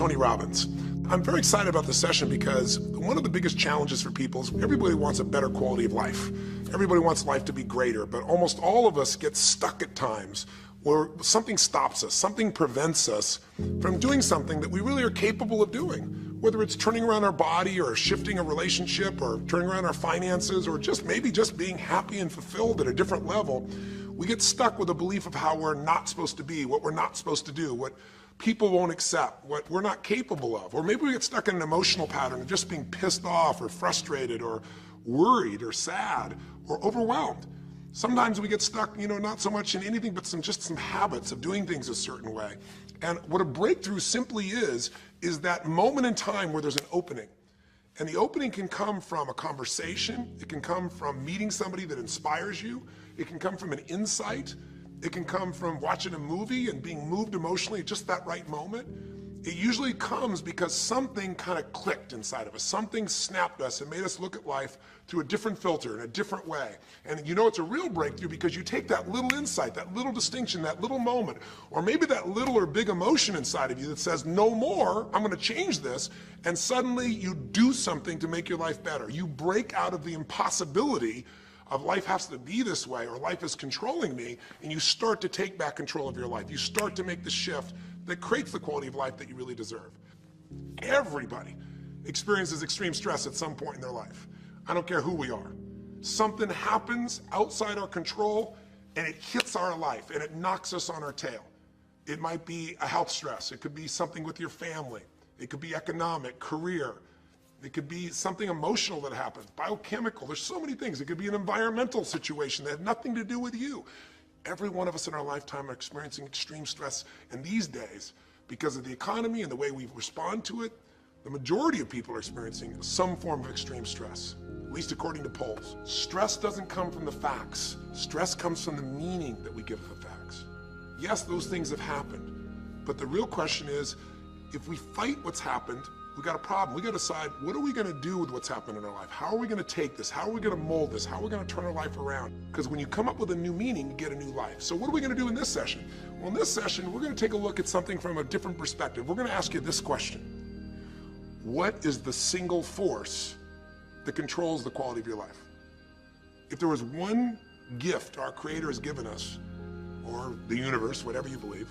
Tony Robbins. I'm very excited about this session because one of the biggest challenges for people is everybody wants a better quality of life. Everybody wants life to be greater, but almost all of us get stuck at times where something stops us, something prevents us from doing something that we really are capable of doing. Whether it's turning around our body or shifting a relationship or turning around our finances or maybe just being happy and fulfilled at a different level, we get stuck with a belief of how we're not supposed to be, what we're not supposed to do, what people won't accept, what we're not capable of. Or maybe we get stuck in an emotional pattern of just being pissed off or frustrated or worried or sad or overwhelmed. Sometimes we get stuck, not so much in anything but just some habits of doing things a certain way. And what a breakthrough simply is that moment in time where there's an opening. And the opening can come from a conversation, it can come from meeting somebody that inspires you, it can come from an insight, it can come from watching a movie and being moved emotionally at just that right moment. It usually comes because something kind of clicked inside of us. Something snapped us and made us look at life through a different filter, in a different way. And it's a real breakthrough because you take that little insight, that little distinction, that little moment, or maybe that little or big emotion inside of you that says, no more, I'm gonna change this, and suddenly you do something to make your life better. You break out of the impossibility of life has to be this way or life is controlling me, and you start to take back control of your life. You start to make the shift that creates the quality of life that you really deserve. Everybody experiences extreme stress at some point in their life. I don't care who we are. Something happens outside our control and it hits our life and it knocks us on our tail. It might be a health stress. It could be something with your family. It could be economic, career. It could be something emotional that happens, biochemical. There's so many things. It could be an environmental situation that had nothing to do with you. Every one of us in our lifetime are experiencing extreme stress, and these days, because of the economy and the way we respond to it, the majority of people are experiencing some form of extreme stress, at least according to polls. Stress doesn't come from the facts. Stress comes from the meaning that we give the facts. Yes, those things have happened, but the real question is, if we fight what's happened, we got a problem. We got to decide, what are we going to do with what's happened in our life? How are we going to take this? How are we going to mold this? How are we going to turn our life around? Because when you come up with a new meaning, you get a new life. So what are we going to do in this session? Well, in this session, we're going to take a look at something from a different perspective. We're going to ask you this question. What is the single force that controls the quality of your life? If there was one gift our Creator has given us, or the universe, whatever you believe,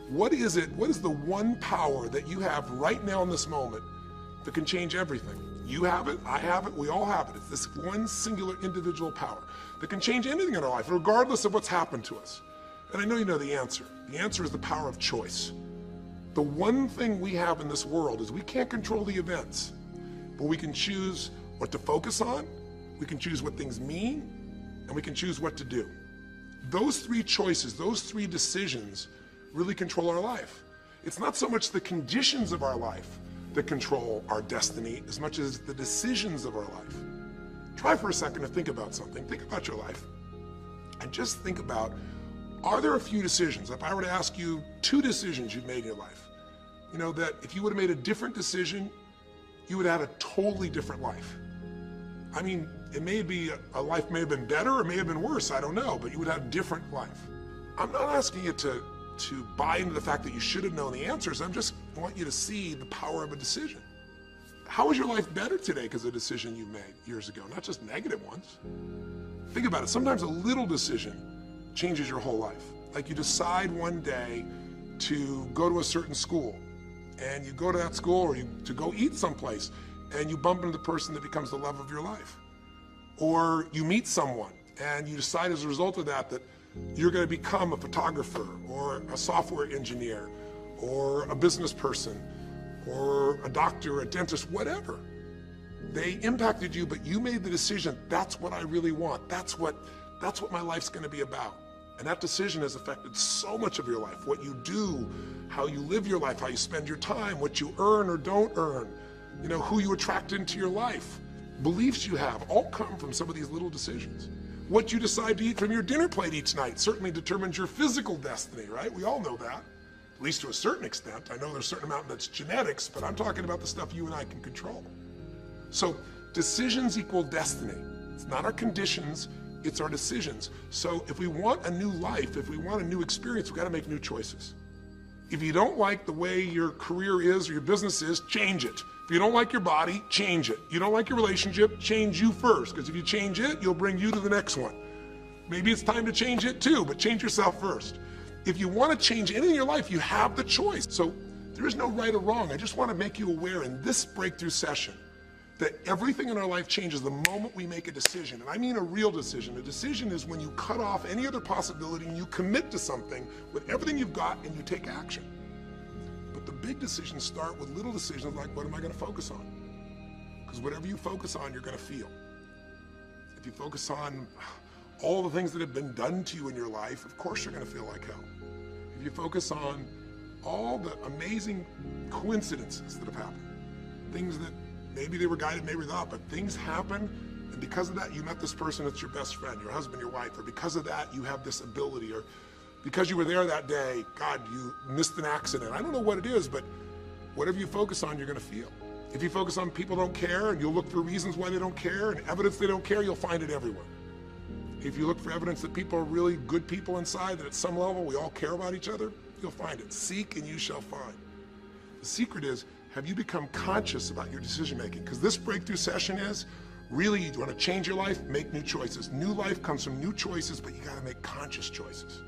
what is it? What is the one power that you have right now in this moment that can change everything? You have it, I have it, we all have it. It's this one singular individual power that can change anything in our life, regardless of what's happened to us. And I know you know the answer. The answer is the power of choice. The one thing we have in this world is we can't control the events, but we can choose what to focus on, we can choose what things mean, and we can choose what to do. Those three choices, those three decisions really control our life. It's not so much the conditions of our life that control our destiny as much as the decisions of our life. Try for a second to think about something. Think about your life and just think about, are there a few decisions? If I were to ask you 2 decisions you've made in your life, that if you would have made a different decision, you would have had a totally different life. I mean, it may be a life may have been better or may have been worse, I don't know, but you would have a different life. I'm not asking you to buy into the fact that you should have known the answers. I just want you to see the power of a decision. How is your life better today because of a decision you made years ago, not just negative ones? Think about it. Sometimes a little decision changes your whole life. Like you decide one day to go to a certain school, and you go to that school or to go eat someplace, and you bump into the person that becomes the love of your life. Or you meet someone, and you decide as a result of that you're going to become a photographer or a software engineer or a business person or a doctor, a dentist, whatever. They impacted you, but you made the decision, that's what I really want. That's what my life's going to be about. And that decision has affected so much of your life. What you do, how you live your life, how you spend your time, what you earn or don't earn, who you attract into your life, beliefs you have, all come from some of these little decisions. What you decide to eat from your dinner plate each night certainly determines your physical destiny, right? We all know that, at least to a certain extent. I know there's a certain amount that's genetics, but I'm talking about the stuff you and I can control. So decisions equal destiny. It's not our conditions, it's our decisions. So if we want a new life, if we want a new experience, we've got to make new choices. If you don't like the way your career is or your business is, change it. If you don't like your body, change it. You don't like your relationship, change you first, because if you change it, you'll bring you to the next one. Maybe it's time to change it too, but change yourself first. If you want to change anything in your life, you have the choice. So there is no right or wrong. I just want to make you aware in this breakthrough session that everything in our life changes the moment we make a decision. And I mean a real decision. A decision is when you cut off any other possibility and you commit to something with everything you've got and you take action. But the big decisions start with little decisions like, what am I going to focus on? Because whatever you focus on, you're going to feel. If you focus on all the things that have been done to you in your life, of course you're going to feel like hell. If you focus on all the amazing coincidences that have happened, things that maybe they were guided, maybe not, but things happen, and because of that, you met this person that's your best friend, your husband, your wife, or because of that, you have this ability, or because you were there that day, God, you missed an accident. I don't know what it is, but whatever you focus on, you're gonna feel. If you focus on people don't care, and you'll look for reasons why they don't care, and evidence they don't care, you'll find it everywhere. If you look for evidence that people are really good people inside, that at some level we all care about each other, you'll find it. Seek and you shall find. The secret is, have you become conscious about your decision making? Because this breakthrough session is, really, you want to change your life, make new choices. New life comes from new choices, but you got to make conscious choices.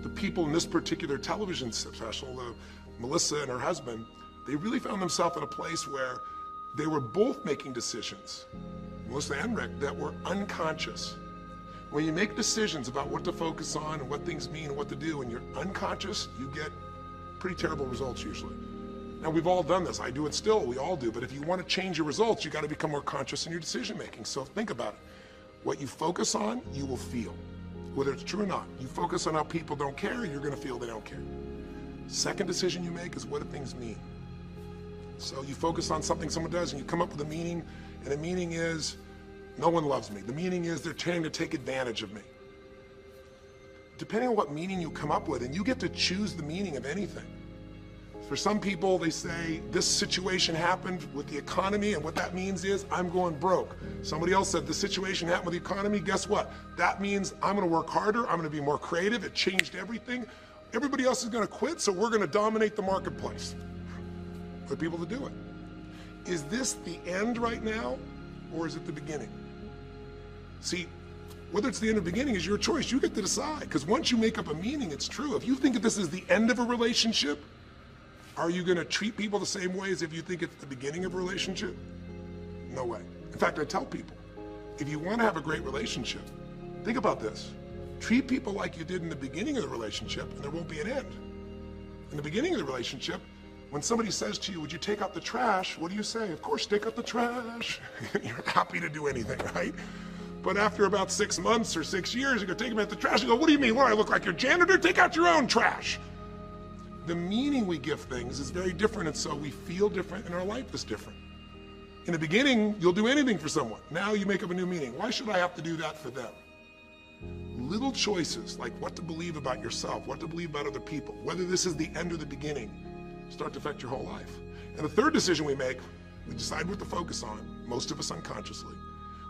The people in this particular television special, Melissa and her husband, they really found themselves in a place where they were both making decisions, Melissa and Rick, that were unconscious. When you make decisions about what to focus on and what things mean and what to do, and you're unconscious, you get pretty terrible results usually. Now, we've all done this. I do it still. We all do. But if you want to change your results, you got to become more conscious in your decision making. So think about it. What you focus on, you will feel. Whether it's true or not. You focus on how people don't care, you're going to feel they don't care. Second decision you make is, what do things mean? So you focus on something someone does and you come up with a meaning, and the meaning is, no one loves me. The meaning is, they're trying to take advantage of me. Depending on what meaning you come up with, and you get to choose the meaning of anything. For some people, they say, this situation happened with the economy, and what that means is, I'm going broke. Somebody else said, the situation happened with the economy, guess what? That means I'm gonna work harder, I'm gonna be more creative, it changed everything. Everybody else is gonna quit, so we're gonna dominate the marketplace. For people to do it. Is this the end right now, or is it the beginning? See, whether it's the end or beginning is your choice. You get to decide, because once you make up a meaning, it's true. If you think that this is the end of a relationship, are you going to treat people the same way as if you think it's the beginning of a relationship? No way. In fact, I tell people, if you want to have a great relationship, think about this. Treat people like you did in the beginning of the relationship, and there won't be an end. In the beginning of the relationship, when somebody says to you, would you take out the trash? What do you say? Of course, take out the trash. You're happy to do anything, right? But after about 6 months or 6 years, you go take them out the trash and go, what do you mean? What, I look like your janitor? Take out your own trash. The meaning we give things is very different, and so we feel different, and our life is different. In the beginning, you'll do anything for someone. Now you make up a new meaning. Why should I have to do that for them? Little choices, like what to believe about yourself, what to believe about other people, whether this is the end or the beginning, start to affect your whole life. And the third decision we make, we decide what to focus on, most of us unconsciously.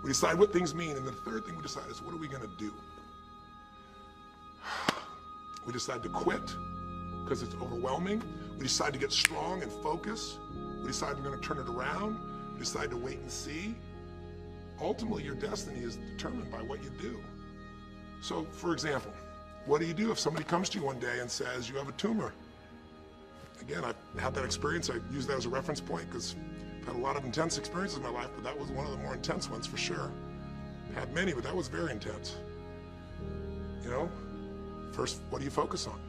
We decide what things mean, and the third thing we decide is, what are we gonna do? We decide to quit, because it's overwhelming. We decide to get strong and focus. We decide we're going to turn it around. We decide to wait and see. Ultimately, your destiny is determined by what you do. So, for example, what do you do if somebody comes to you one day and says, you have a tumor? Again, I've had that experience. I use that as a reference point because I've had a lot of intense experiences in my life, but that was one of the more intense ones for sure. I had many, but that was very intense. You know, first, what do you focus on?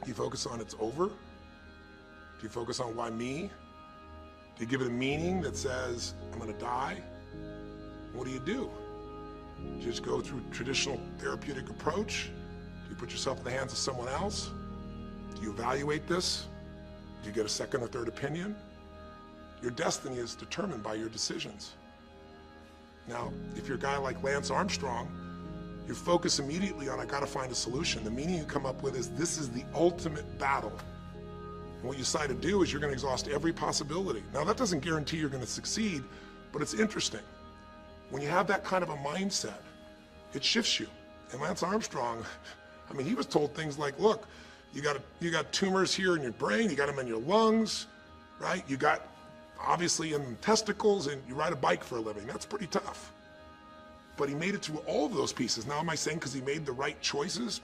Do you focus on it's over? Do you focus on why me? Do you give it a meaning that says, I'm gonna die? What do? Do you just go through traditional therapeutic approach? Do you put yourself in the hands of someone else? Do you evaluate this? Do you get a second or third opinion? Your destiny is determined by your decisions. Now, if you're a guy like Lance Armstrong, you focus immediately on, I gotta find a solution. The meaning you come up with is, this is the ultimate battle. And what you decide to do is you're gonna exhaust every possibility. Now that doesn't guarantee you're gonna succeed, but it's interesting. When you have that kind of a mindset, it shifts you. And Lance Armstrong, I mean, he was told things like, look, You got tumors here in your brain, you got them in your lungs, right? You got obviously in testicles, and you ride a bike for a living. That's pretty tough. But he made it through all of those pieces. Now, am I saying because he made the right choices?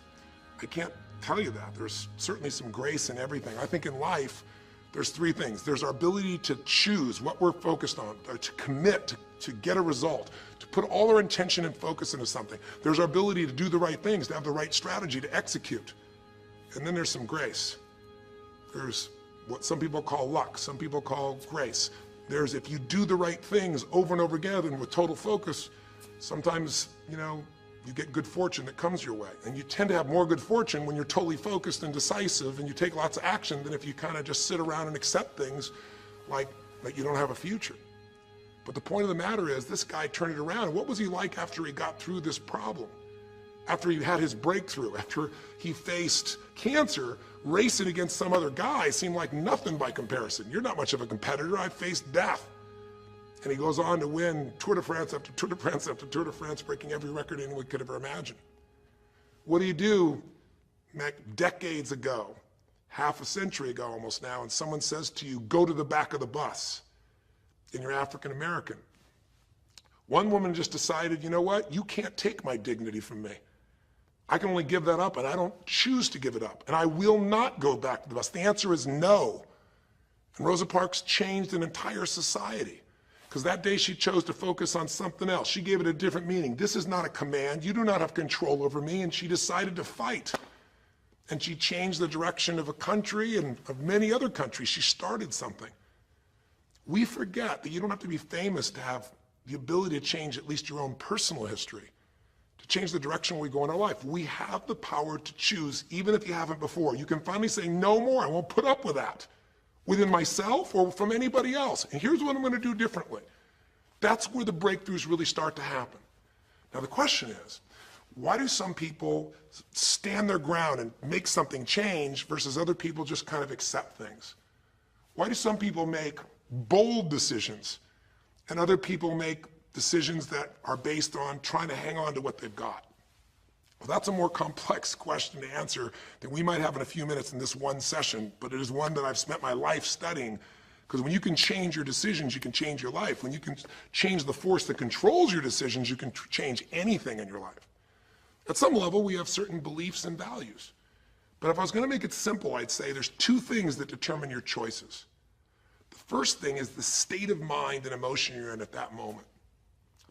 I can't tell you that. There's certainly some grace in everything. I think in life, there's three things. There's our ability to choose what we're focused on, or to commit, to get a result, to put all our intention and focus into something. There's our ability to do the right things, to have the right strategy, to execute. And then there's some grace. There's what some people call luck, some people call grace. There's if you do the right things over and over again and with total focus, sometimes, you get good fortune that comes your way. And you tend to have more good fortune when you're totally focused and decisive and you take lots of action than if you kind of just sit around and accept things like you don't have a future. But the point of the matter is this guy turned it around. What was he like after he got through this problem? After he had his breakthrough, after he faced cancer, racing against some other guy seemed like nothing by comparison. You're not much of a competitor. I faced death. And he goes on to win Tour de France after Tour de France after Tour de France, breaking every record anyone could ever imagine. What do you do decades ago, half a century ago almost now, and someone says to you, go to the back of the bus, and you're African American? One woman just decided, you know what? You can't take my dignity from me. I can only give that up, and I don't choose to give it up. And I will not go back to the bus. The answer is no. And Rosa Parks changed an entire society because that day she chose to focus on something else. She gave it a different meaning. This is not a command. You do not have control over me. And she decided to fight. And she changed the direction of a country and of many other countries. She started something. We forget that you don't have to be famous to have the ability to change at least your own personal history, to change the direction we go in our life. We have the power to choose, even if you haven't before. You can finally say, no more, I won't put up with that, within myself or from anybody else. And here's what I'm going to do differently. That's where the breakthroughs really start to happen. Now the question is, why do some people stand their ground and make something change versus other people just kind of accept things? Why do some people make bold decisions and other people make decisions that are based on trying to hang on to what they've got? Well, that's a more complex question to answer than we might have in a few minutes in this one session, but it is one that I've spent my life studying, because when you can change your decisions, you can change your life. When you can change the force that controls your decisions, you can change anything in your life. At some level, we have certain beliefs and values. But if I was going to make it simple, I'd say there's two things that determine your choices. The first thing is the state of mind and emotion you're in at that moment.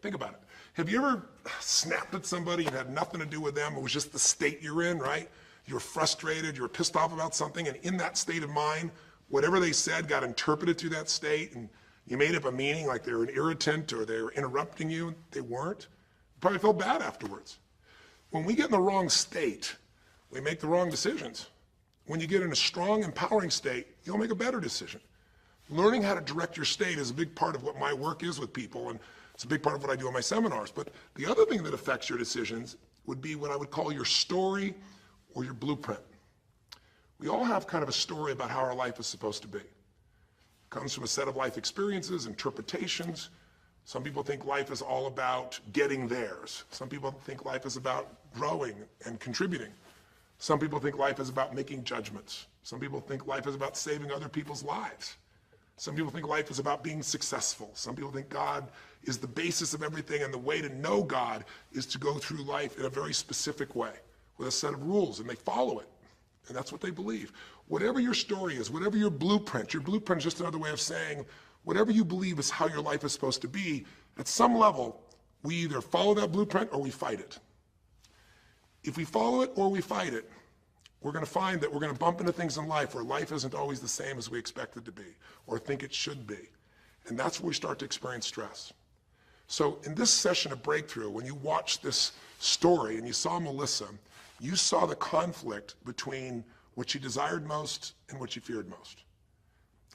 Think about it. Have you ever snapped at somebody and had nothing to do with them? It was just the state you're in, right? You were frustrated, you were pissed off about something, and in that state of mind, whatever they said got interpreted through that state, and you made up a meaning like they were an irritant or they were interrupting you. They weren't. You probably felt bad afterwards. When we get in the wrong state, we make the wrong decisions. When you get in a strong, empowering state, you'll make a better decision. Learning how to direct your state is a big part of what my work is with people, and it's a big part of what I do in my seminars. But the other thing that affects your decisions would be what I would call your story or your blueprint. We all have kind of a story about how our life is supposed to be. It comes from a set of life experiences, interpretations. Some people think life is all about getting theirs. Some people think life is about growing and contributing. Some people think life is about making judgments. Some people think life is about saving other people's lives. Some people think life is about being successful. Some people think God is the basis of everything, and the way to know God is to go through life in a very specific way with a set of rules, and they follow it. And that's what they believe. Whatever your story is, whatever your blueprint is just another way of saying whatever you believe is how your life is supposed to be, at some level, we either follow that blueprint or we fight it. If we follow it or we fight it, we're going to find that we're going to bump into things in life where life isn't always the same as we expect it to be or think it should be. And that's where we start to experience stress. So in this session of Breakthrough, when you watched this story and you saw Melissa, you saw the conflict between what she desired most and what she feared most.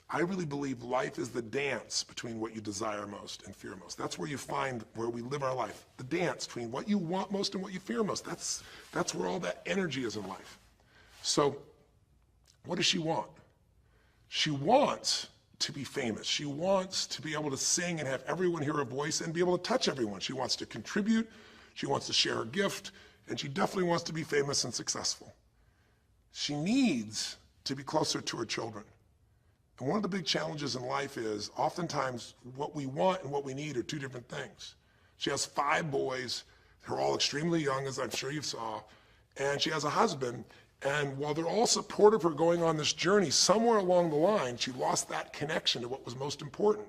I really believe life is the dance between what you desire most and fear most. That's where you find where we live our life. The dance between what you want most and what you fear most. That's where all that energy is in life. So what does she want? She wants to be famous. She wants to be able to sing and have everyone hear her voice and be able to touch everyone. She wants to contribute. She wants to share her gift. And she definitely wants to be famous and successful. She needs to be closer to her children. And one of the big challenges in life is oftentimes what we want and what we need are two different things. She has 5 boys. They're all extremely young, as I'm sure you saw. And she has a husband. And while they're all supportive of her going on this journey, somewhere along the line, she lost that connection to what was most important.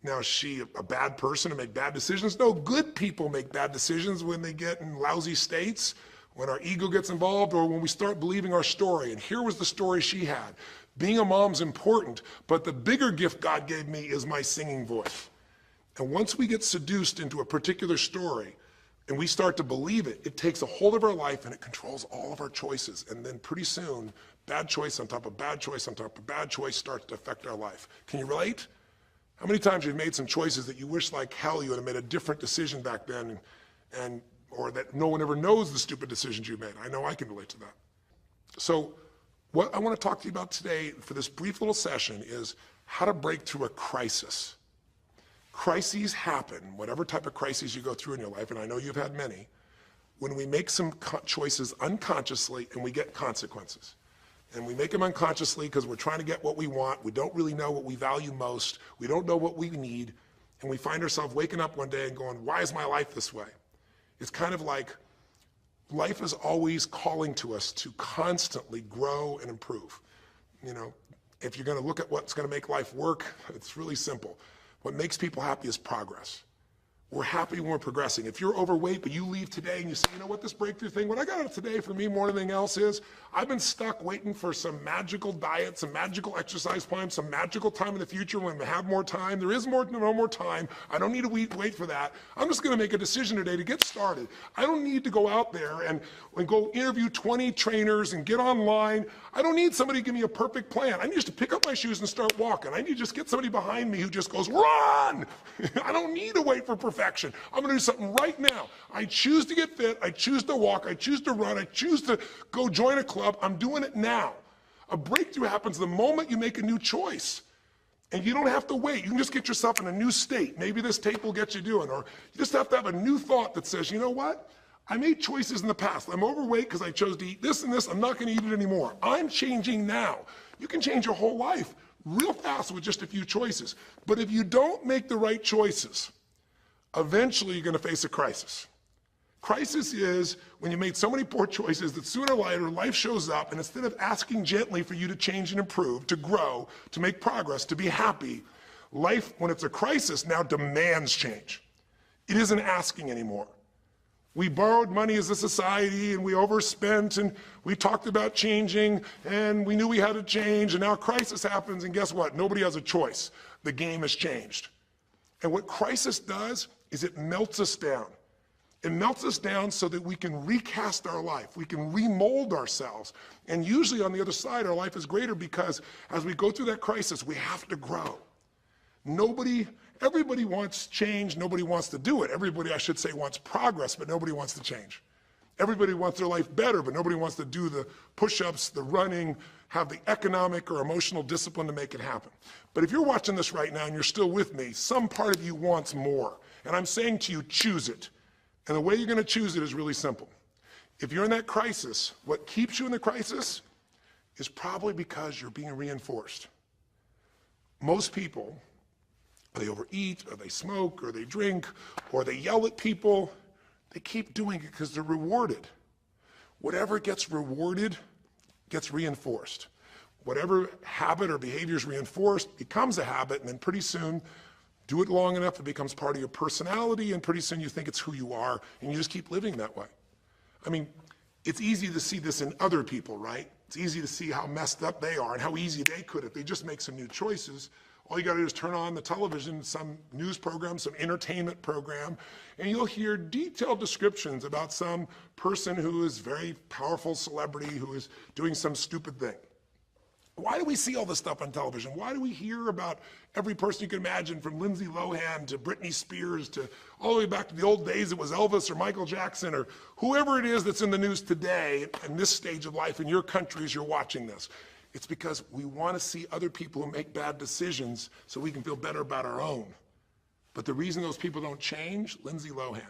Now, is she a bad person to make bad decisions? No, good people make bad decisions when they get in lousy states, when our ego gets involved, or when we start believing our story. And here was the story she had. Being a mom's important, but the bigger gift God gave me is my singing voice. And once we get seduced into a particular story and we start to believe it, it takes a hold of our life and it controls all of our choices. And then pretty soon, bad choice on top of bad choice on top of bad choice starts to affect our life. Can you relate? How many times you've made some choices that you wish like hell you would have made a different decision back then, or that no one ever knows the stupid decisions you made? I know I can relate to that. So what I want to talk to you about today for this brief little session is how to break through a crisis. Crises happen, whatever type of crises you go through in your life, and I know you've had many, when we make some choices unconsciously and we get consequences. And we make them unconsciously because we're trying to get what we want. We don't really know what we value most. We don't know what we need. And we find ourselves waking up one day and going, why is my life this way? It's kind of like life is always calling to us to constantly grow and improve. You know, if you're going to look at what's going to make life work, it's really simple. What makes people happy is progress. We're happy when we're progressing. If you're overweight, but you leave today and you say, you know what, this breakthrough thing, what I got out today for me more than anything else is, I've been stuck waiting for some magical diet, some magical exercise plan, some magical time in the future when we have more time. There is no more time. I don't need to wait for that. I'm just going to make a decision today to get started. I don't need to go out there and go interview 20 trainers and get online. I don't need somebody to give me a perfect plan. I need just to pick up my shoes and start walking. I need to just get somebody behind me who just goes, run! I don't need to wait for perfection. I'm going to do something right now. I choose to get fit. I choose to walk. I choose to run. I choose to go join a club. I'm doing it now. A breakthrough happens the moment you make a new choice. And you don't have to wait. You can just get yourself in a new state. Maybe this tape will get you doing. Or you just have to have a new thought that says, you know what? I made choices in the past. I'm overweight because I chose to eat this and this. I'm not going to eat it anymore. I'm changing now. You can change your whole life real fast with just a few choices. But if you don't make the right choices, eventually you're going to face a crisis. Crisis is when you made so many poor choices that sooner or later life shows up, and instead of asking gently for you to change and improve, to grow, to make progress, to be happy, life, when it's a crisis, now demands change. It isn't asking anymore. We borrowed money as a society and we overspent and we talked about changing and we knew we had to change, and now a crisis happens and guess what? Nobody has a choice. The game has changed. And what crisis does is it melts us down. It melts us down so that we can recast our life. We can remold ourselves. And usually on the other side, our life is greater because as we go through that crisis, we have to grow. Everybody wants change. Nobody wants to do it. Everybody, I should say, wants progress, but nobody wants to change. Everybody wants their life better, but nobody wants to do the push-ups, the running, have the economic or emotional discipline to make it happen. But if you're watching this right now and you're still with me, some part of you wants more. And I'm saying to you, choose it. And the way you're going to choose it is really simple. If you're in that crisis, what keeps you in the crisis is probably because you're being reinforced. Most people, they overeat, or they smoke, or they drink, or they yell at people. They keep doing it because they're rewarded. Whatever gets rewarded gets reinforced. Whatever habit or behavior is reinforced becomes a habit, and then pretty soon, do it long enough, it becomes part of your personality, and pretty soon you think it's who you are, and you just keep living that way. I mean, it's easy to see this in other people, right? It's easy to see how messed up they are and how easy they could if they just make some new choices. All you got to do is turn on the television, some news program, some entertainment program, and you'll hear detailed descriptions about some person who is very powerful celebrity who is doing some stupid thing. Why do we see all this stuff on television? Why do we hear about every person you can imagine, from Lindsay Lohan to Britney Spears to all the way back to the old days it was Elvis or Michael Jackson or whoever it is that's in the news today in this stage of life in your country as you're watching this? It's because we want to see other people who make bad decisions so we can feel better about our own. But the reason those people don't change, Lindsay Lohan,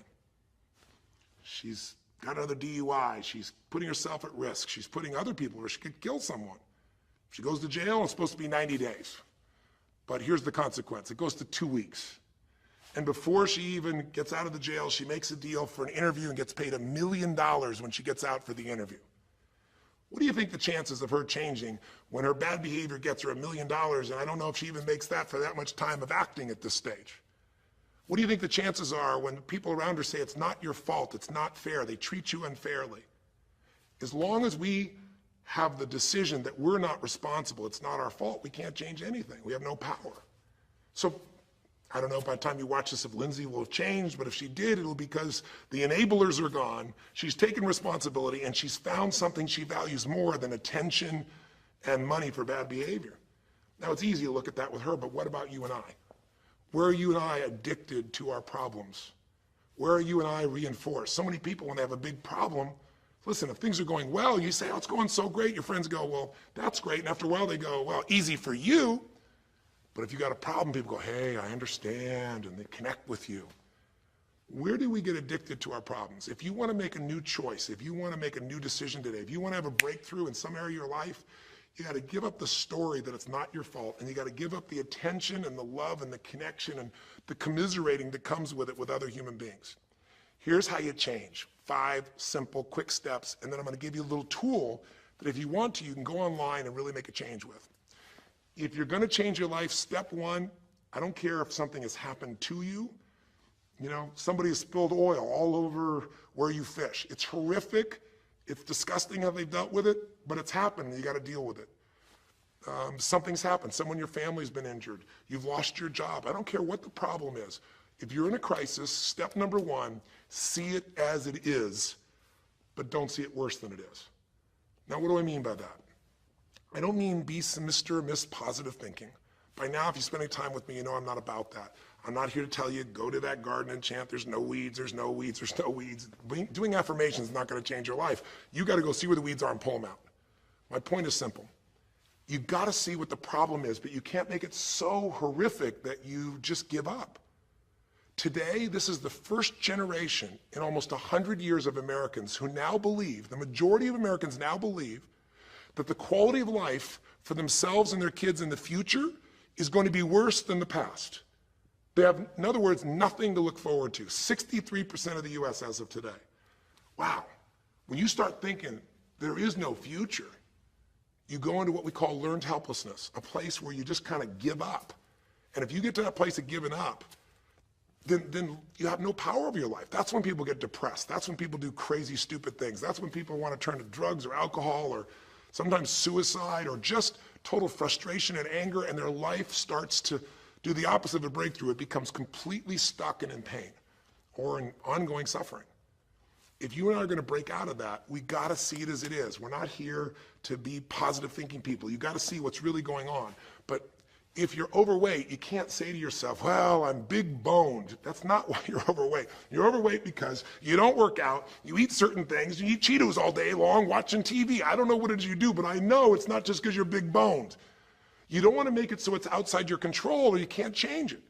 she's got another DUI. She's putting herself at risk. She's putting other people where she could kill someone. She goes to jail, it's supposed to be 90 days. But here's the consequence. It goes to 2 weeks. And before she even gets out of the jail, she makes a deal for an interview and gets paid $1 million when she gets out for the interview. What do you think the chances of her changing when her bad behavior gets her $1 million, and I don't know if she even makes that for that much time of acting at this stage? What do you think the chances are when people around her say it's not your fault, it's not fair, they treat you unfairly? As long as we have the decision that we're not responsible, it's not our fault, we can't change anything. We have no power. So I don't know by the time you watch this if Lindsay will have changed, but if she did, it'll be because the enablers are gone, she's taken responsibility, and she's found something she values more than attention and money for bad behavior. Now, it's easy to look at that with her, but what about you and I? Where are you and I addicted to our problems? Where are you and I reinforced? So many people, when they have a big problem, listen, if things are going well, you say, oh, it's going so great. Your friends go, well, that's great. And after a while, they go, well, easy for you. But if you got a problem, people go, hey, I understand, and they connect with you. Where do we get addicted to our problems? If you want to make a new choice, if you want to make a new decision today, if you want to have a breakthrough in some area of your life, you got to give up the story that it's not your fault, and you got to give up the attention and the love and the connection and the commiserating that comes with it with other human beings. Here's how you change. 5 simple, quick steps, and then I'm going to give you a little tool that if you want to, you can go online and really make a change with. If you're going to change your life, step 1, I don't care if something has happened to you. You know, somebody has spilled oil all over where you fish. It's horrific. It's disgusting how they've dealt with it, but it's happened and you got to deal with it. Something's happened. Someone in your family's been injured. You've lost your job. I don't care what the problem is. If you're in a crisis, step number 1, see it as it is, but don't see it worse than it is. Now, what do I mean by that? I don't mean be Mr. or Miss positive thinking. By now, if you spend any time with me, you know I'm not about that. I'm not here to tell you, go to that garden and chant, there's no weeds, there's no weeds, there's no weeds. Doing affirmations is not going to change your life. You got to go see where the weeds are and pull them out. My point is simple. You got to see what the problem is, but you can't make it so horrific that you just give up. Today, this is the first generation in almost 100 years of Americans who now believe, the majority of Americans now believe, that the quality of life for themselves and their kids in the future is going to be worse than the past. They have, in other words, nothing to look forward to. 63% of the US as of today. Wow. When you start thinking there is no future, you go into what we call learned helplessness, a place where you just kind of give up. And if you get to that place of giving up, then you have no power over your life. That's when people get depressed. That's when people do crazy, stupid things. That's when people want to turn to drugs or alcohol or sometimes suicide or just total frustration and anger, and their life starts to do the opposite of a breakthrough. It becomes completely stuck and in pain or in ongoing suffering. If you and I are going to break out of that, we got to see it as it is. We're not here to be positive thinking people. You got to see what's really going on. But if you're overweight, you can't say to yourself, well, I'm big boned. That's not why you're overweight. You're overweight because you don't work out, you eat certain things, you eat Cheetos all day long, watching TV. I don't know what it is you do, but I know it's not just because you're big boned. You don't want to make it so it's outside your control or you can't change it.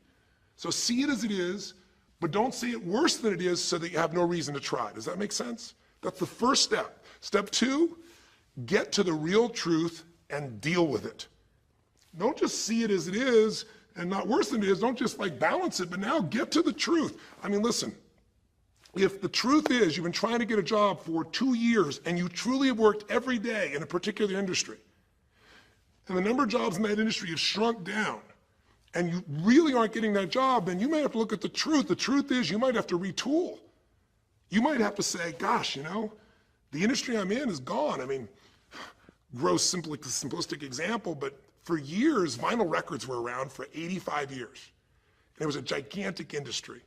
So see it as it is, but don't see it worse than it is so that you have no reason to try. Does that make sense? That's the first step. Step 2, get to the real truth and deal with it. Don't just see it as it is and not worse than it is. Don't just like balance it, but now get to the truth. I mean, listen, if the truth is you've been trying to get a job for 2 years and you truly have worked every day in a particular industry, and the number of jobs in that industry has shrunk down, and you really aren't getting that job, then you might have to look at the truth. The truth is you might have to retool. You might have to say, gosh, you know, the industry I'm in is gone. I mean, gross, simplistic example, but for years, vinyl records were around for 85 years. And it was a gigantic industry.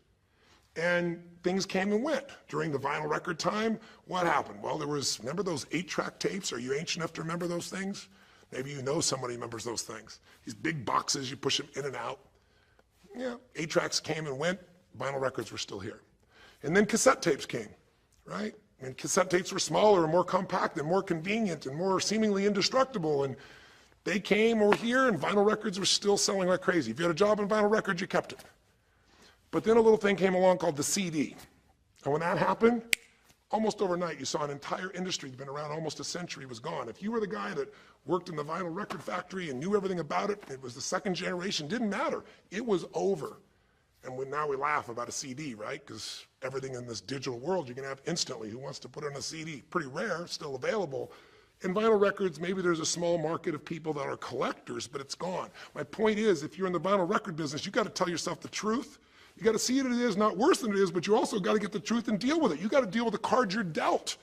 And things came and went. During the vinyl record time, what happened? Well, remember those 8-track tapes? Are you ancient enough to remember those things? Maybe you know somebody who remembers those things. These big boxes, you push them in and out. Yeah, 8-tracks came and went, vinyl records were still here. And then cassette tapes came, right? And cassette tapes were smaller and more compact and more convenient and more seemingly indestructible. And they came over here and vinyl records were still selling like crazy. If you had a job in vinyl records, you kept it. But then a little thing came along called the CD. And when that happened, Almost overnight, you saw an entire industry that's been around almost a century was gone. If you were the guy that worked in the vinyl record factory and knew everything about it, it was the second generation, didn't matter. It was over. And now we laugh about a CD, right? Because everything in this digital world you can have instantly. Who wants to put it on a CD? Pretty rare, still available. In vinyl records, maybe there's a small market of people that are collectors, but it's gone. My point is, if you're in the vinyl record business, you got to tell yourself the truth. You got to see it as it is, not worse than it is, but you also got to get the truth and deal with it. You got to deal with the cards you're dealt.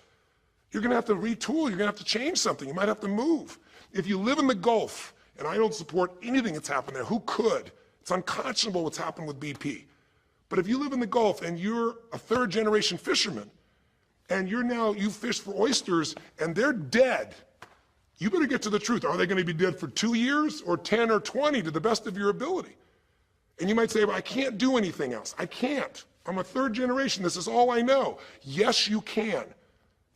You're going to have to retool. You're going to have to change something. You might have to move. If you live in the Gulf, and I don't support anything that's happened there, who could? It's unconscionable what's happened with BP. But if you live in the Gulf and you're a third generation fisherman, and you fish for oysters and they're dead, you better get to the truth. Are they going to be dead for 2 years or 10 or 20 to the best of your ability? And you might say, well, I can't do anything else. I can't. I'm a third generation. This is all I know. Yes, you can.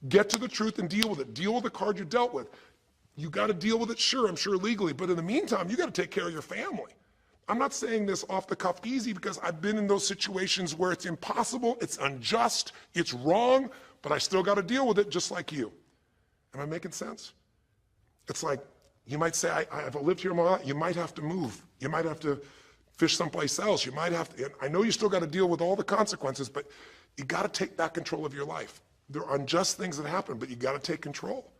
Get to the truth and deal with it. Deal with the card you're dealt with. You got to deal with it, sure, I'm sure legally. But in the meantime, you got to take care of your family. I'm not saying this off the cuff easy because I've been in those situations where it's impossible, it's unjust, it's wrong, but I still got to deal with it just like you. Am I making sense? It's like, you might say, I've lived here my life. You might have to move. You might have to fish someplace else. You might have to, I know you still got to deal with all the consequences, but you got to take back control of your life. There are unjust things that happen, but you got to take control.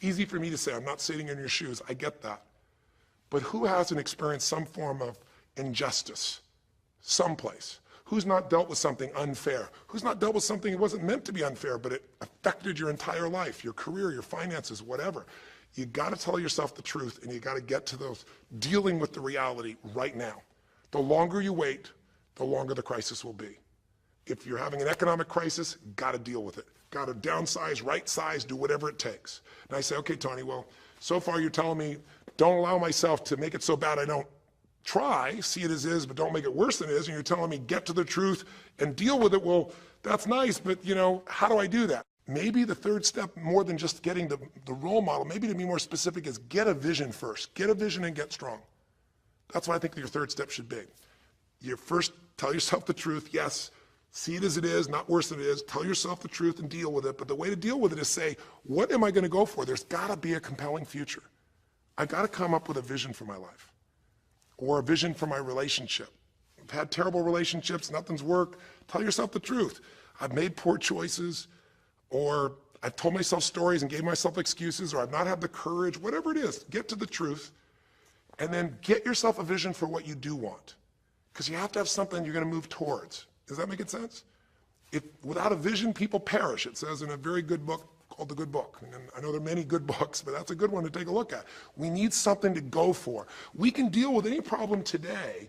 Easy for me to say, I'm not sitting in your shoes. I get that. But who hasn't experienced some form of injustice someplace? Who's not dealt with something unfair? Who's not dealt with something that wasn't meant to be unfair, but it affected your entire life, your career, your finances, whatever? You got to tell yourself the truth, and you got to get to those dealing with the reality right now. The longer you wait, the longer the crisis will be. If you're having an economic crisis, got to deal with it. Got to downsize, right size, do whatever it takes. And I say, okay, Tony, well, so far you're telling me don't allow myself to make it so bad I don't try, see it as is, but don't make it worse than it is. And you're telling me get to the truth and deal with it. Well, that's nice, but how do I do that? Maybe the third step, more than just getting the role model, maybe to be more specific, is get a vision first. Get a vision and get strong. That's what I think your third step should be. You first tell yourself the truth. Yes, see it as it is, not worse than it is. Tell yourself the truth and deal with it. But the way to deal with it is say, what am I going to go for? There's got to be a compelling future. I've got to come up with a vision for my life or a vision for my relationship. I've had terrible relationships, nothing's worked. Tell yourself the truth. I've made poor choices, or I've told myself stories and gave myself excuses, or I've not had the courage, whatever it is. Get to the truth, and then get yourself a vision for what you do want. Because you have to have something you're going to move towards. Does that make sense? Without a vision, people perish. It says in a very good book called The Good Book. And I know there are many good books, but that's a good one to take a look at. We need something to go for. We can deal with any problem today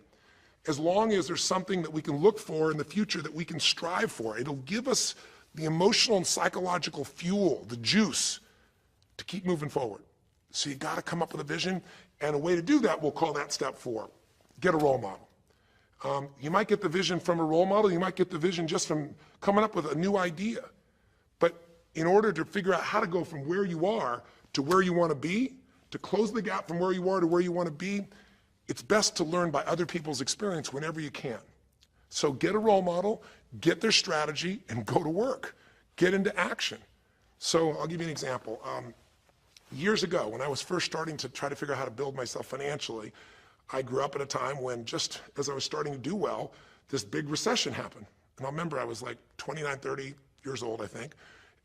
as long as there's something that we can look for in the future that we can strive for. It'll give us the emotional and psychological fuel, the juice, to keep moving forward. So you got to come up with a vision, and a way to do that, we'll call that step 4. Get a role model. You might get the vision from a role model. You might get the vision just from coming up with a new idea. But in order to figure out how to go from where you are to where you want to be, to close the gap from where you are to where you want to be, it's best to learn by other people's experience whenever you can. So get a role model, get their strategy, and go to work. Get into action. So I'll give you an example. Years ago, when I was first starting to try to figure out how to build myself financially, I grew up at a time when, just as I was starting to do well, this big recession happened. And I remember I was like 29, 30 years old, I think,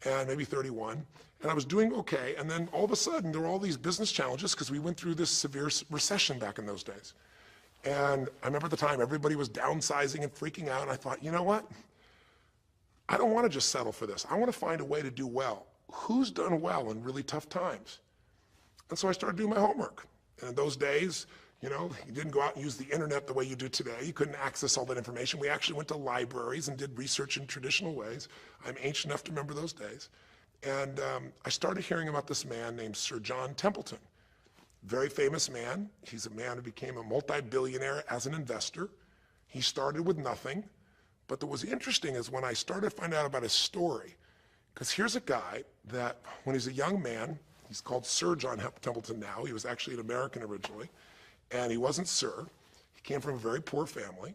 and maybe 31. And I was doing okay. And then all of a sudden, there were all these business challenges because we went through this severe recession back in those days. And I remember at the time, everybody was downsizing and freaking out. And I thought, you know what? I don't want to just settle for this. I want to find a way to do well. Who's done well in really tough times? And so I started doing my homework. And in those days, you didn't go out and use the internet the way you do today. You couldn't access all that information. We actually went to libraries and did research in traditional ways. I'm ancient enough to remember those days. And I started hearing about this man named Sir John Templeton. Very famous man. He's a man who became a multi-billionaire as an investor. He started with nothing. But what was interesting is when I started to find out about his story, because here's a guy that when he's a young man, he's called Sir John Templeton now. He was actually an American originally. And he wasn't Sir. He came from a very poor family.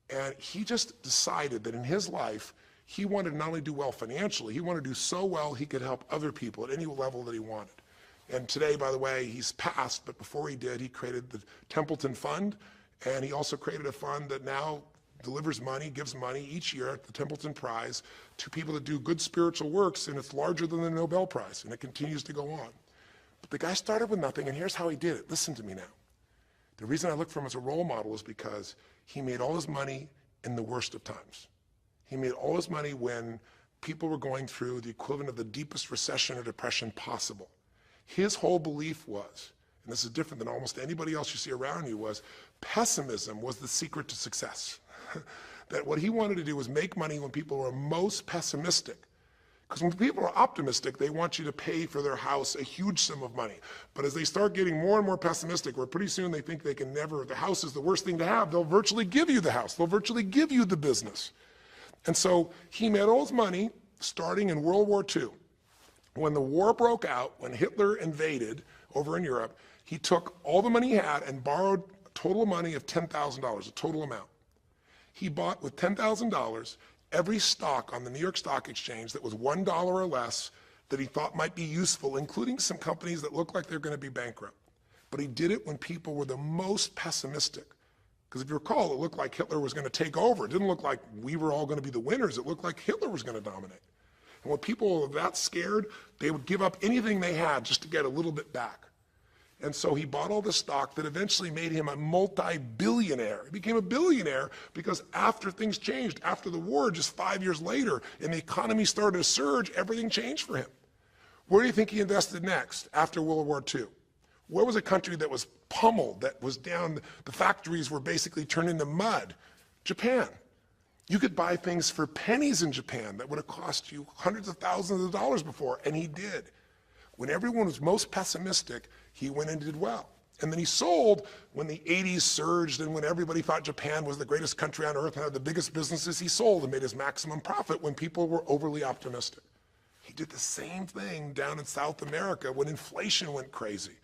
And he just decided that in his life, He wanted to not only do well financially, he wanted to do so well he could help other people at any level that he wanted. And today, by the way, he's passed, but before he did, he created the Templeton Fund, and he also created a fund that now delivers money, gives money each year at the Templeton Prize to people that do good spiritual works, and it's larger than the Nobel Prize, and it continues to go on. But the guy started with nothing, and here's how he did it. Listen to me now. The reason I look for him as a role model is because he made all his money in the worst of times. He made all his money when people were going through the equivalent of the deepest recession or depression possible. His whole belief was, and this is different than almost anybody else you see around you, was pessimism was the secret to success. That what he wanted to do was make money when people were most pessimistic. Because when people are optimistic, they want you to pay for their house a huge sum of money. But as they start getting more and more pessimistic, where pretty soon they think they can never, the house is the worst thing to have, they'll virtually give you the house. They'll virtually give you the business. And so he made all his money starting in World War II. When the war broke out, when Hitler invaded over in Europe, he took all the money he had and borrowed a total money of $10,000, a total amount. He bought with $10,000 every stock on the New York Stock Exchange that was $1 or less that he thought might be useful, including some companies that looked like they're going to be bankrupt. But he did it when people were the most pessimistic. Because if you recall, it looked like Hitler was going to take over. It didn't look like we were all going to be the winners. It looked like Hitler was going to dominate. And when people were that scared, they would give up anything they had just to get a little bit back. And so he bought all the stock that eventually made him a multi-billionaire. He became a billionaire because after things changed, after the war, just 5 years later, and the economy started to surge, everything changed for him. Where do you think he invested next after World War II? Where was a country that was pummeled, that was down, the factories were basically turned into mud? Japan. You could buy things for pennies in Japan that would have cost you hundreds of thousands of dollars before, and he did. When everyone was most pessimistic, he went and did well. And then he sold when the 80s surged and when everybody thought Japan was the greatest country on earth and had the biggest businesses, he sold and made his maximum profit when people were overly optimistic. He did the same thing down in South America when inflation went crazy.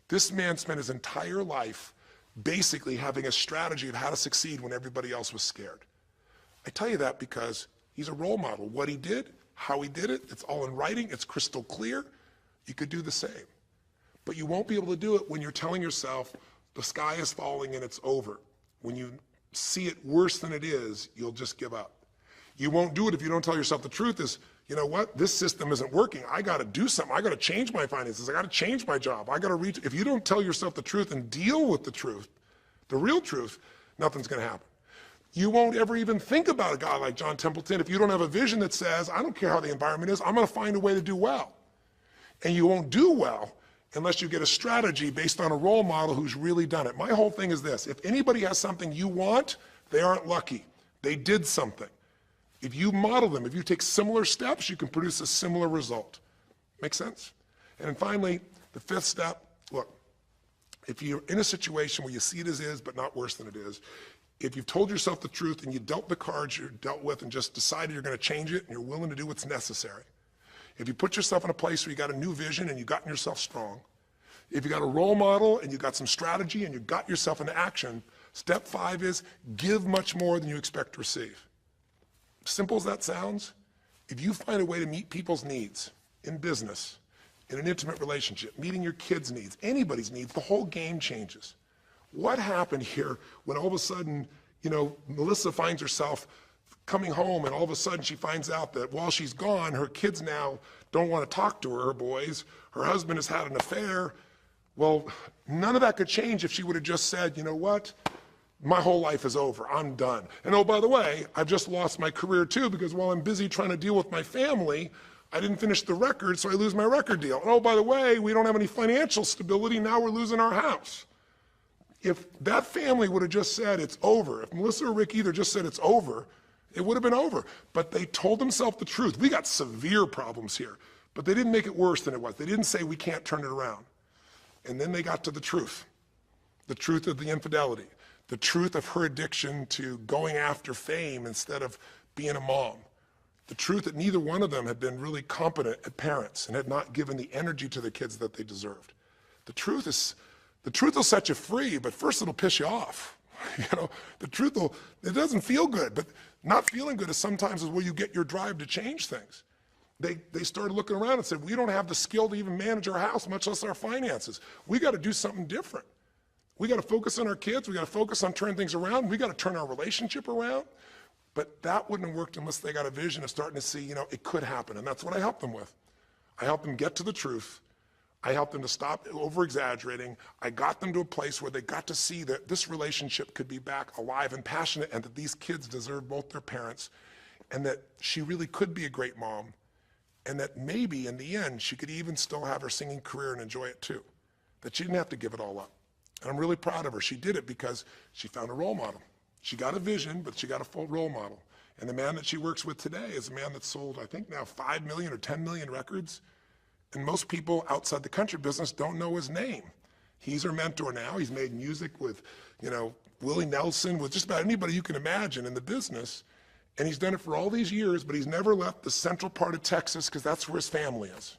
This man spent his entire life basically having a strategy of how to succeed when everybody else was scared. I tell you that because he's a role model. What he did, how he did it, it's all in writing, it's crystal clear. You could do the same. But you won't be able to do it when you're telling yourself the sky is falling and it's over. When you see it worse than it is, you'll just give up. You won't do it if you don't tell yourself the truth is, you know what, this system isn't working. I got to do something. I got to change my finances. I got to change my job. I got to reach. If you don't tell yourself the truth and deal with the truth, the real truth, nothing's going to happen. You won't ever even think about a guy like John Templeton if you don't have a vision that says, I don't care how the environment is, I'm going to find a way to do well. And you won't do well unless you get a strategy based on a role model who's really done it. My whole thing is this: if anybody has something you want, they aren't lucky. They did something. If you model them, if you take similar steps, you can produce a similar result. Make sense? And then finally, the fifth step, look, if you're in a situation where you see it as is, but not worse than it is, if you've told yourself the truth and you dealt the cards you're dealt with and just decided you're going to change it and you're willing to do what's necessary, if you put yourself in a place where you got a new vision and you gotten yourself strong, if you got a role model and you got some strategy and you got yourself into action, step 5 is give much more than you expect to receive. Simple as that sounds, if you find a way to meet people's needs in business, in an intimate relationship, meeting your kids' needs, anybody's needs, the whole game changes. What happened here when all of a sudden, you know, Melissa finds herself coming home and all of a sudden she finds out that while she's gone, her kids now don't want to talk to her, her boys, her husband has had an affair. Well, none of that could change if she would have just said, you know what, my whole life is over, I'm done. And oh, by the way, I've just lost my career too because while I'm busy trying to deal with my family, I didn't finish the record, so I lose my record deal. And oh, by the way, we don't have any financial stability, now we're losing our house. If that family would have just said it's over, if Melissa or Rick either just said it's over, it would have been over. But they told themselves the truth. We got severe problems here, but they didn't make it worse than it was. They didn't say we can't turn it around. And then they got to the truth of the infidelity, the truth of her addiction to going after fame instead of being a mom, the truth that neither one of them had been really competent at parents and had not given the energy to the kids that they deserved. The truth will set you free, but first it'll piss you off. The truth will, it doesn't feel good, but not feeling good is sometimes where you get your drive to change things. They started looking around and said, we don't have the skill to even manage our house, much less our finances. We got to do something different. We got to focus on our kids. We got to focus on turning things around. We got to turn our relationship around. But that wouldn't have worked unless they got a vision of starting to see, it could happen. And that's what I helped them with. I helped them get to the truth. I helped them to stop over-exaggerating. I got them to a place where they got to see that this relationship could be back alive and passionate, and that these kids deserve both their parents, and that she really could be a great mom, and that maybe in the end she could even still have her singing career and enjoy it too, that she didn't have to give it all up. And I'm really proud of her. She did it because she found a role model. She got a vision, but she got a full role model. And the man that she works with today is a man that's sold, I think now 5 million or 10 million records. And most people outside the country business don't know his name. He's her mentor now. He's made music with, Willie Nelson, with just about anybody you can imagine in the business. And he's done it for all these years, but he's never left the central part of Texas because that's where his family is.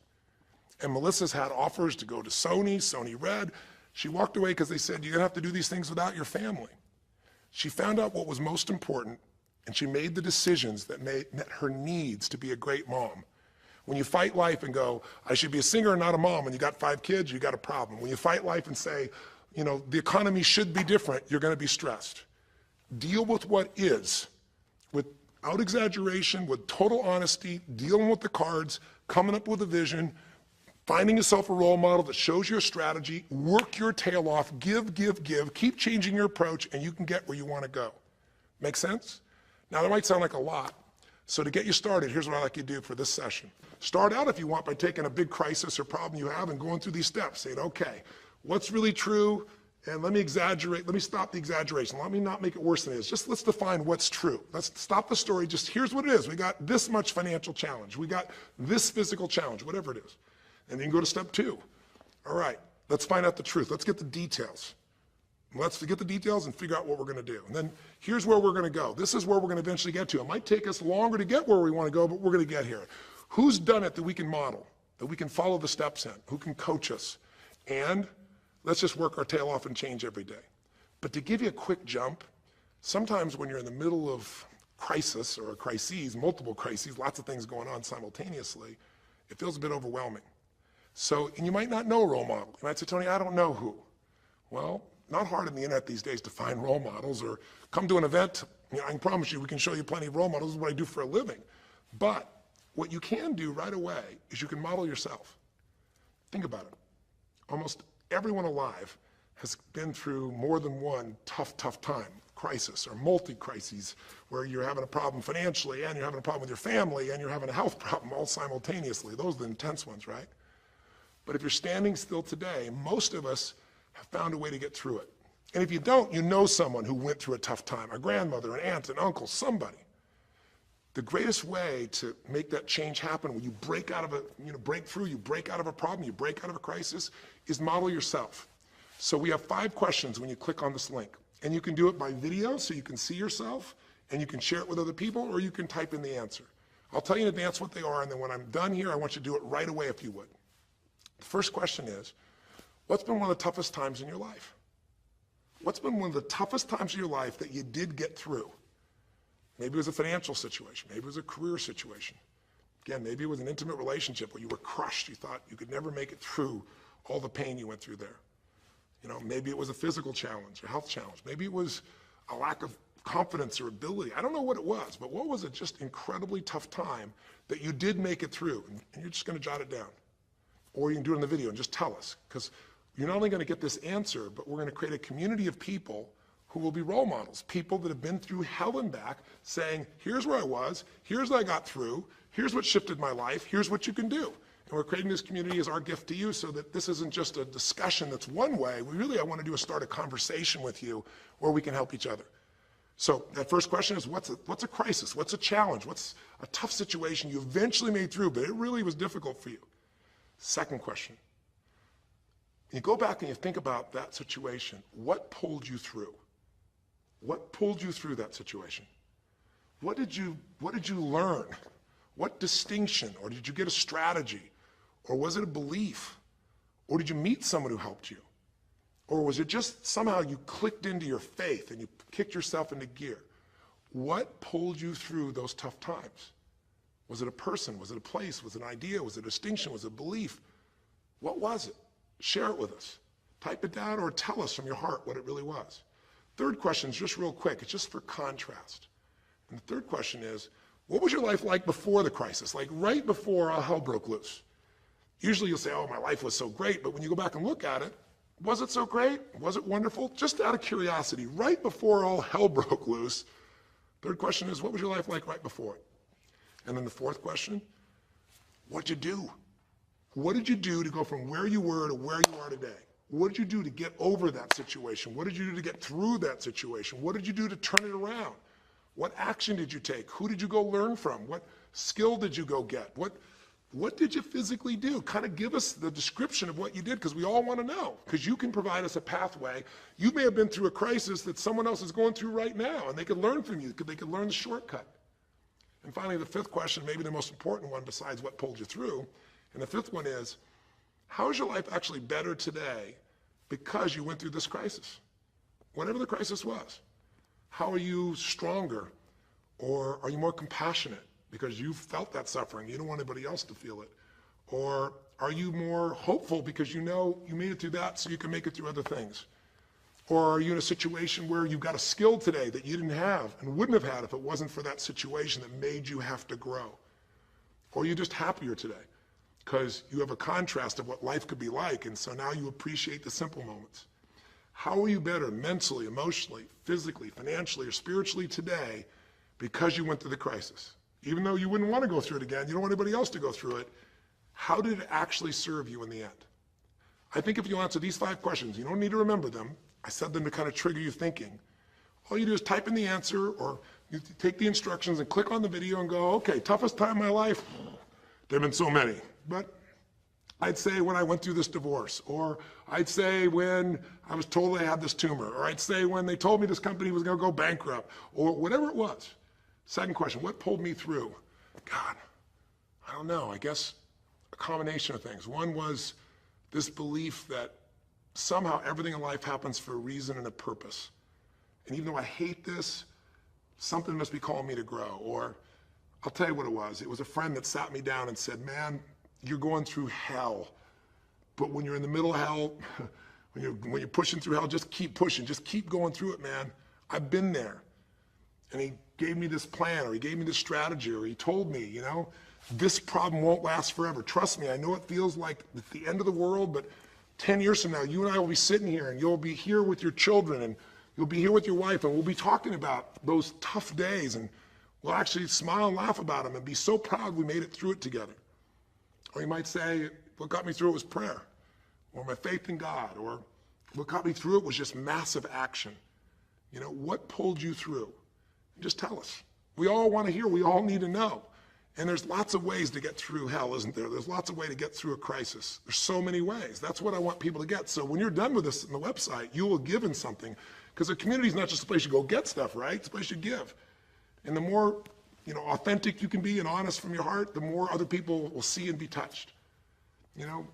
And Melissa's had offers to go to Sony Red. She walked away because they said, you're gonna have to do these things without your family. She found out what was most important, and she made the decisions that met her needs to be a great mom. When you fight life and go, I should be a singer and not a mom, and you got 5 kids, you got a problem. When you fight life and say, the economy should be different, you're gonna be stressed. Deal with what is, without exaggeration, with total honesty, dealing with the cards, coming up with a vision, finding yourself a role model that shows your strategy, work your tail off, give, keep changing your approach, and you can get where you wanna go. Make sense? Now that might sound like a lot. So to get you started, here's what I'd like you to do for this session. Start out, if you want, by taking a big crisis or problem you have and going through these steps, saying, okay, what's really true? And let me exaggerate, let me stop the exaggeration. Let me not make it worse than it is. Just let's define what's true. Let's stop the story, just here's what it is. We got this much financial challenge. We got this physical challenge, whatever it is. And then go to step 2. All right, let's find out the truth. Let's get the details. Let's get the details and figure out what we're gonna do. And then here's where we're gonna go. This is where we're gonna eventually get to. It might take us longer to get where we wanna go, but we're gonna get here. Who's done it that we can model, that we can follow the steps in, who can coach us? And let's just work our tail off and change every day. But to give you a quick jump, sometimes when you're in the middle of crisis or crises, multiple crises, lots of things going on simultaneously, it feels a bit overwhelming. So, and you might not know a role model. You might say, Tony, I don't know who. Well, not hard on the internet these days to find role models, or come to an event. I can promise you we can show you plenty of role models. This is what I do for a living. But what you can do right away is you can model yourself. Think about it. Almost everyone alive has been through more than one tough time, crisis or multi-crises, where you're having a problem financially and you're having a problem with your family and you're having a health problem all simultaneously. Those are the intense ones, right? But if you're standing still today, most of us have found a way to get through it. And if you don't, you know someone who went through a tough time, a grandmother, an aunt, an uncle, somebody. The greatest way to make that change happen, when you break out of break through, you break out of a problem, you break out of a crisis, is model yourself. So we have 5 questions when you click on this link. And you can do it by video, so you can see yourself, and you can share it with other people, or you can type in the answer. I'll tell you in advance what they are, and then when I'm done here, I want you to do it right away if you would. The first question is, what's been one of the toughest times in your life? What's been one of the toughest times in your life that you did get through? Maybe it was a financial situation. Maybe it was a career situation. Again, maybe it was an intimate relationship where you were crushed. You thought you could never make it through all the pain you went through there. Maybe it was a physical challenge, a health challenge. Maybe it was a lack of confidence or ability. I don't know what it was, but what was a just incredibly tough time that you did make it through? And you're just gonna jot it down. Or you can do it in the video and just tell us, because you're not only gonna get this answer, but we're gonna create a community of people who will be role models, people that have been through hell and back, saying, here's where I was, here's what I got through, here's what shifted my life, here's what you can do. And we're creating this community as our gift to you, so that this isn't just a discussion that's one way. I want to do is start a conversation with you where we can help each other. So that first question is, what's a crisis? What's a challenge? What's a tough situation you eventually made through, but it really was difficult for you? Second question, you go back and you think about that situation. What pulled you through? What pulled you through that situation? What did you learn? What distinction? Or did you get a strategy? Or was it a belief? Or did you meet someone who helped you? Or was it just somehow you clicked into your faith and you kicked yourself into gear? What pulled you through those tough times? Was it a person? Was it a place? Was it an idea? Was it a distinction? Was it a belief? What was it? Share it with us. Type it down or tell us from your heart what it really was. Third question is just real quick. It's just for contrast. And the third question is, what was your life like before the crisis? Like right before all hell broke loose? Usually you'll say, oh, my life was so great. But when you go back and look at it, was it so great? Was it wonderful? Just out of curiosity, right before all hell broke loose, third question is, what was your life like right before it? And then the fourth question, what'd you do? What did you do to go from where you were to where you are today? What did you do to get over that situation? What did you do to get through that situation? What did you do to turn it around? What action did you take? Who did you go learn from? What skill did you go get? What did you physically do? Kind of give us the description of what you did, because we all want to know, because you can provide us a pathway. You may have been through a crisis that someone else is going through right now, and they could learn from you. They could learn the shortcut. And finally, the fifth question, maybe the most important one besides what pulled you through, and the fifth one is, how is your life actually better today because you went through this crisis? Whatever the crisis was. How are you stronger? Or are you more compassionate because you felt that suffering? You don't want anybody else to feel it. Or are you more hopeful because you know you made it through that so you can make it through other things? Or are you in a situation where you've got a skill today that you didn't have and wouldn't have had if it wasn't for that situation that made you have to grow? Or are you just happier today because you have a contrast of what life could be like, and so now you appreciate the simple moments? How are you better mentally, emotionally, physically, financially, or spiritually today because you went through the crisis? Even though you wouldn't want to go through it again, you don't want anybody else to go through it, how did it actually serve you in the end? I think if you answer these 5 questions, you don't need to remember them. I said them to kind of trigger you thinking. All you do is type in the answer, or you take the instructions and click on the video and go, okay, toughest time in my life? There have been so many, but I'd say when I went through this divorce, or I'd say when I was told I had this tumor, or I'd say when they told me this company was going to go bankrupt, or whatever it was. Second question, what pulled me through? God, I don't know, I guess a combination of things. One was this belief that somehow everything in life happens for a reason and a purpose. And even though I hate this, something must be calling me to grow. Or I'll tell you what it was. It was a friend that sat me down and said, man, you're going through hell. But when you're in the middle of hell, when you're pushing through hell, just keep pushing. Just keep going through it, man. I've been there. And he gave me this plan, or he gave me this strategy, or he told me, you know, this problem won't last forever. Trust me, I know it feels like it's the end of the world, but 10 years from now, you and I will be sitting here, and you'll be here with your children, and you'll be here with your wife, and we'll be talking about those tough days, and we'll actually smile and laugh about them and be so proud we made it through it together. Or you might say, what got me through it was prayer, or my faith in God, or what got me through it was just massive action. You know, what pulled you through? Just tell us. We all want to hear, we all need to know. And there's lots of ways to get through hell, isn't there? There's lots of ways to get through a crisis. There's so many ways. That's what I want people to get. So when you're done with this on the website, you will give in something. Because the community is not just a place you go get stuff, right? It's a place you give. And the more, you know, authentic you can be and honest from your heart, the more other people will see and be touched. You know,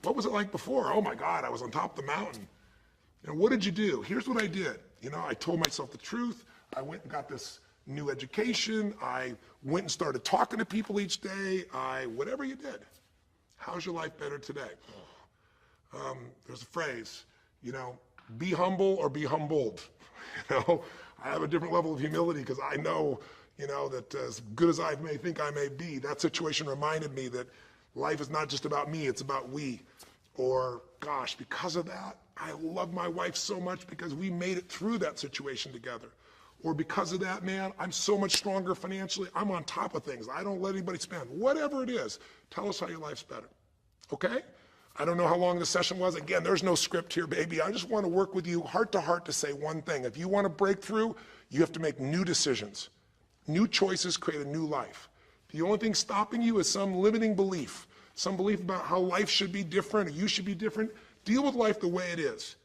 what was it like before? Oh my God, I was on top of the mountain. You know, what did you do? Here's what I did. You know, I told myself the truth. I went and got this new education. I went and started talking to people each day. Whatever you did. How's your life better today? There's a phrase, you know, be humble or be humbled. You know, I have a different level of humility because I know, you know, that as good as I may think I may be, that situation reminded me that life is not just about me, it's about we. Or, gosh, because of that, I love my wife so much because we made it through that situation together. Or because of that, man, I'm so much stronger financially. I'm on top of things. I don't let anybody spend. Whatever it is, tell us how your life's better. Okay? I don't know how long the session was. Again, there's no script here, baby. I just want to work with you heart to heart to say one thing. If you want to break through, you have to make new decisions. New choices create a new life. The only thing stopping you is some limiting belief, some belief about how life should be different or you should be different. Deal with life the way it is.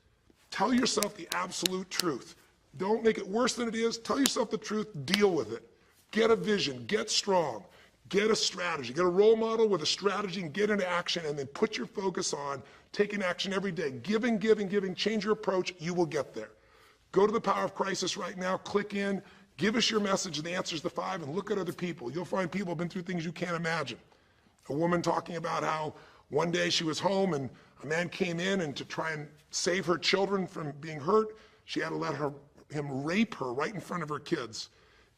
Tell yourself the absolute truth. Don't make it worse than it is. Tell yourself the truth. Deal with it. Get a vision. Get strong. Get a strategy, get a role model with a strategy and get into action, and then put your focus on taking action every day. Giving, change your approach, you will get there. Go to the Power of Crisis right now, click in, give us your message and the answers to 5, and look at other people. You'll find people have been through things you can't imagine. A woman talking about how one day she was home and a man came in, and to try and save her children from being hurt, she had to let him rape her right in front of her kids.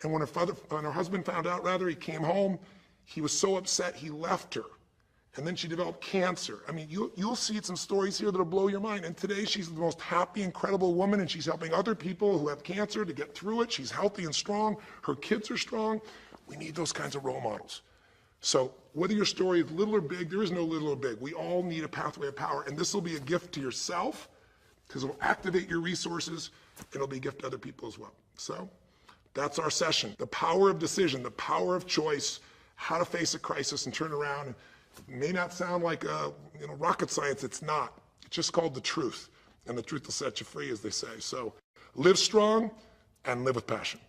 And when her husband found out, he came home, he was so upset he left her. And then she developed cancer. I mean, you'll see some stories here that'll blow your mind. And today she's the most happy, incredible woman, and she's helping other people who have cancer to get through it. She's healthy and strong. Her kids are strong. We need those kinds of role models. So whether your story is little or big, there is no little or big. We all need a pathway of power. And this will be a gift to yourself because it will activate your resources, and it'll be a gift to other people as well. So that's our session. The power of decision, the power of choice, how to face a crisis and turn around. It may not sound like rocket science. It's not. It's just called the truth. And the truth will set you free, as they say. So live strong and live with passion.